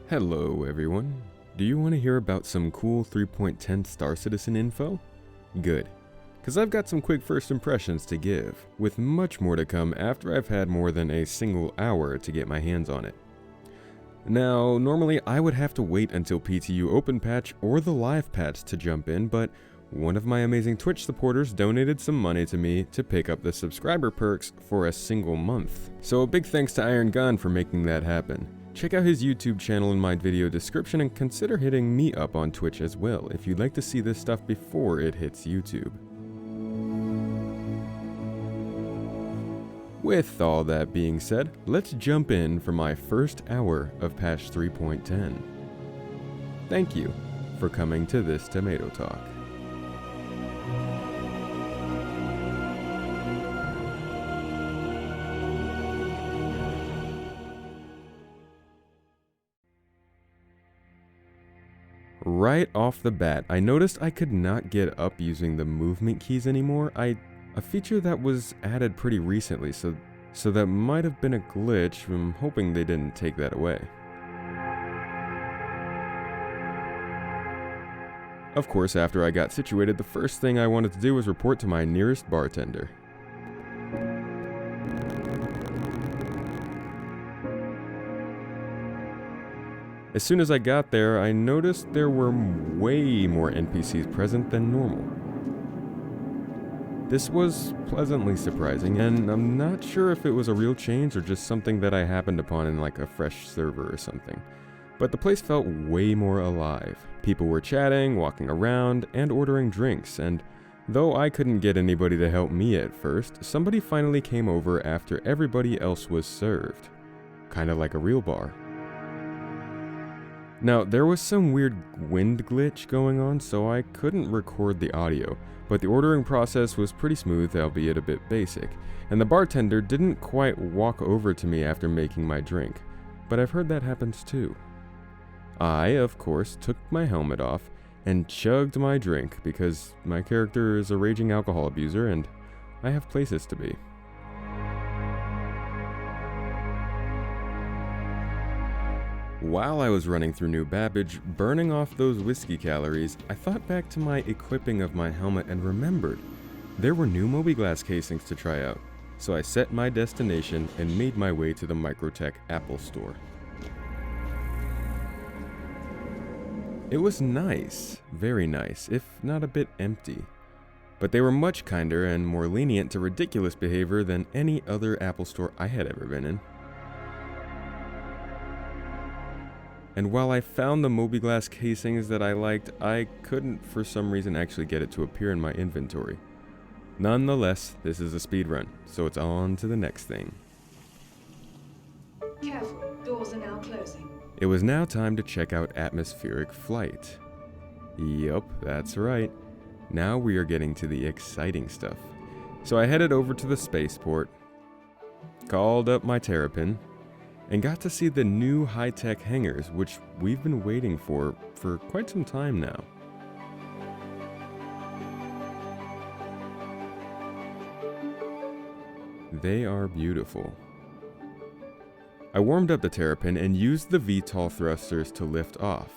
Hello everyone. Do you want to hear about some cool 3.10 Star Citizen info? Good, because I've got some quick first impressions to give, with much more to come after I've had more than a single hour to get my hands on it. Now, normally I would have to wait until PTU Open Patch or the Live Patch to jump in, but one of my amazing Twitch supporters donated some money to me to pick up the subscriber perks for a single month. So a big thanks to Iron Gun for making that happen. Check out his YouTube channel in my video description and consider hitting me up on Twitch as well if you'd like to see this stuff before it hits YouTube. With all that being said, let's jump in for my first hour of patch 3.10. Thank you for coming to this Tomato Talk. Right off the bat, I noticed I could not get up using the movement keys anymore. A feature that was added pretty recently, so that might have been a glitch. I'm hoping they didn't take that away. Of course, after I got situated, the first thing I wanted to do was report to my nearest bartender. As soon as I got there, I noticed there were way more NPCs present than normal. This was pleasantly surprising, and I'm not sure if it was a real change or just something that I happened upon in like a fresh server or something. But the place felt way more alive. People were chatting, walking around, and ordering drinks, and though I couldn't get anybody to help me at first, somebody finally came over after everybody else was served. Kinda like a real bar. Now, there was some weird wind glitch going on, so I couldn't record the audio, but the ordering process was pretty smooth, albeit a bit basic, and the bartender didn't quite walk over to me after making my drink, but I've heard that happens too. I, of course, took my helmet off and chugged my drink because my character is a raging alcohol abuser and I have places to be. While I was running through New Babbage, burning off those whiskey calories, I thought back to my equipping of my helmet and remembered there were new mobi-glass casings to try out, so I set my destination and made my way to the Microtech Apple store. It was nice, very nice, if not a bit empty, but they were much kinder and more lenient to ridiculous behavior than any other Apple store I had ever been in. And while I found the mobi-glass casings that I liked, I couldn't for some reason actually get it to appear in my inventory. Nonetheless, this is a speedrun, so it's on to the next thing. Careful, doors are now closing. It was now time to check out atmospheric flight. Yup, that's right. Now we are getting to the exciting stuff. So I headed over to the spaceport, called up my Terrapin, and got to see the new high-tech hangars, which we've been waiting for quite some time now. They are beautiful. I warmed up the Terrapin and used the VTOL thrusters to lift off,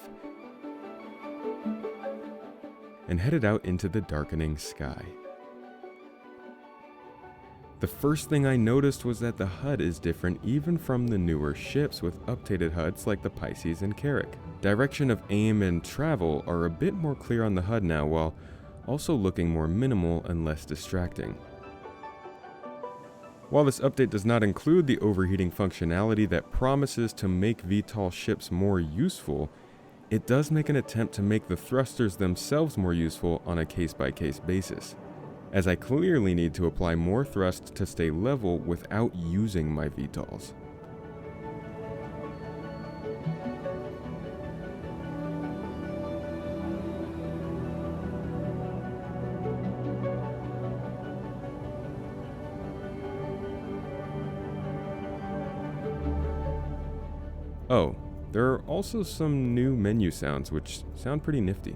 and headed out into the darkening sky. The first thing I noticed was that the HUD is different even from the newer ships with updated HUDs like the Pisces and Carrack. Direction of aim and travel are a bit more clear on the HUD now, while also looking more minimal and less distracting. While this update does not include the overheating functionality that promises to make VTOL ships more useful, it does make an attempt to make the thrusters themselves more useful on a case-by-case basis, as I clearly need to apply more thrust to stay level without using my VTOLs. Oh, there are also some new menu sounds which sound pretty nifty.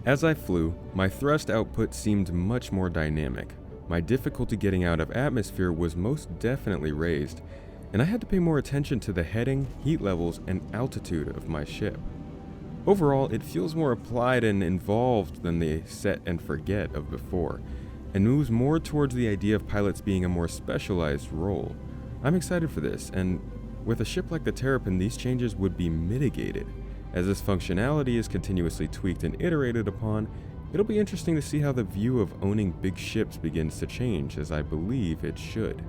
As I flew, my thrust output seemed much more dynamic. My difficulty getting out of atmosphere was most definitely raised, and I had to pay more attention to the heading, heat levels, and altitude of my ship. Overall, it feels more applied and involved than the set and forget of before, and moves more towards the idea of pilots being a more specialized role. I'm excited for this, and with a ship like the Terrapin, these changes would be mitigated. As this functionality is continuously tweaked and iterated upon, it'll be interesting to see how the view of owning big ships begins to change, as I believe it should.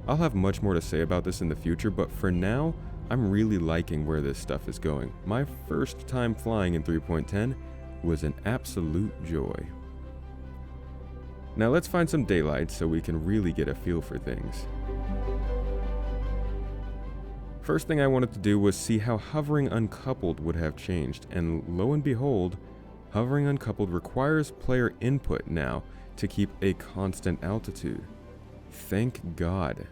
I'll have much more to say about this in the future, but for now, I'm really liking where this stuff is going. My first time flying in 3.10 was an absolute joy. Now let's find some daylight so we can really get a feel for things. First thing I wanted to do was see how hovering uncoupled would have changed, and lo and behold, hovering uncoupled requires player input now to keep a constant altitude. Thank God.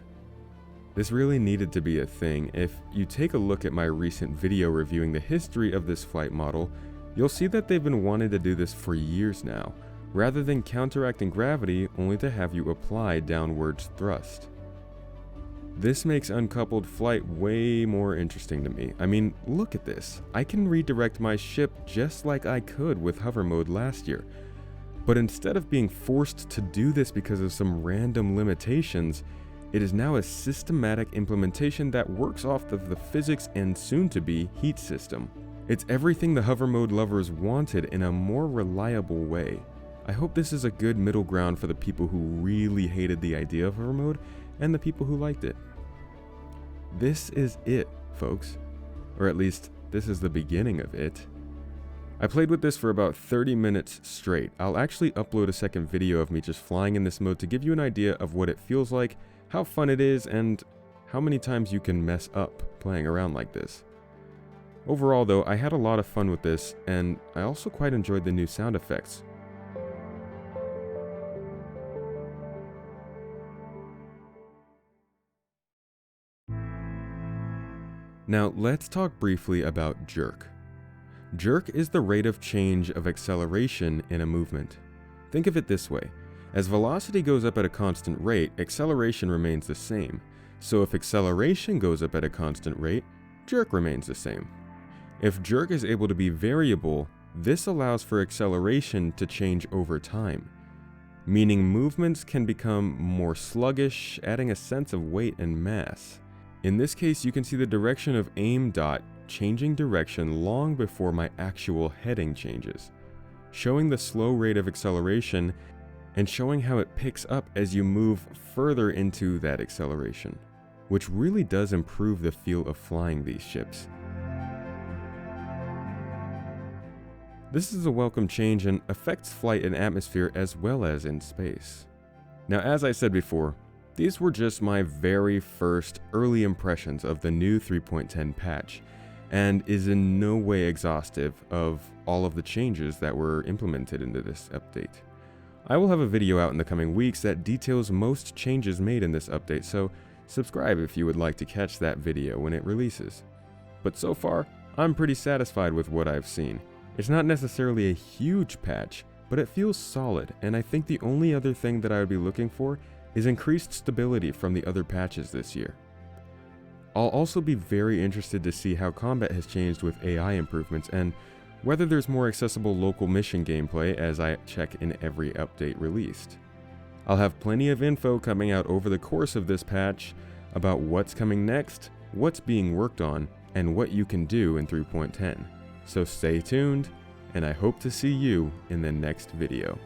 This really needed to be a thing. If you take a look at my recent video reviewing the history of this flight model, you'll see that they've been wanting to do this for years now, rather than counteracting gravity only to have you apply downwards thrust. This makes uncoupled flight way more interesting to me. I mean, look at this. I can redirect my ship just like I could with hover mode last year. But instead of being forced to do this because of some random limitations, it is now a systematic implementation that works off of the physics and soon-to-be heat system. It's everything the hover mode lovers wanted in a more reliable way. I hope this is a good middle ground for the people who really hated the idea of hover mode and the people who liked it. This is it, folks. Or at least, this is the beginning of it. I played with this for about 30 minutes straight. I'll actually upload a second video of me just flying in this mode to give you an idea of what it feels like, how fun it is, and how many times you can mess up playing around like this. Overall though, I had a lot of fun with this, and I also quite enjoyed the new sound effects. Now let's talk briefly about jerk. Jerk is the rate of change of acceleration in a movement. Think of it this way. As velocity goes up at a constant rate, acceleration remains the same. So if acceleration goes up at a constant rate, jerk remains the same. If jerk is able to be variable, this allows for acceleration to change over time, meaning movements can become more sluggish, adding a sense of weight and mass. In this case, you can see the direction of aim dot changing direction long before my actual heading changes, showing the slow rate of acceleration and showing how it picks up as you move further into that acceleration, which really does improve the feel of flying these ships. This is a welcome change and affects flight in atmosphere as well as in space. Now, as I said before, these were just my very first early impressions of the new 3.10 patch, and is in no way exhaustive of all of the changes that were implemented into this update. I will have a video out in the coming weeks that details most changes made in this update, so subscribe if you would like to catch that video when it releases. But so far, I'm pretty satisfied with what I've seen. It's not necessarily a huge patch, but it feels solid, and I think the only other thing that I would be looking for is increased stability from the other patches this year. I'll also be very interested to see how combat has changed with AI improvements and whether there's more accessible local mission gameplay as I check in every update released. I'll have plenty of info coming out over the course of this patch about what's coming next, what's being worked on, and what you can do in 3.10. So stay tuned, and I hope to see you in the next video.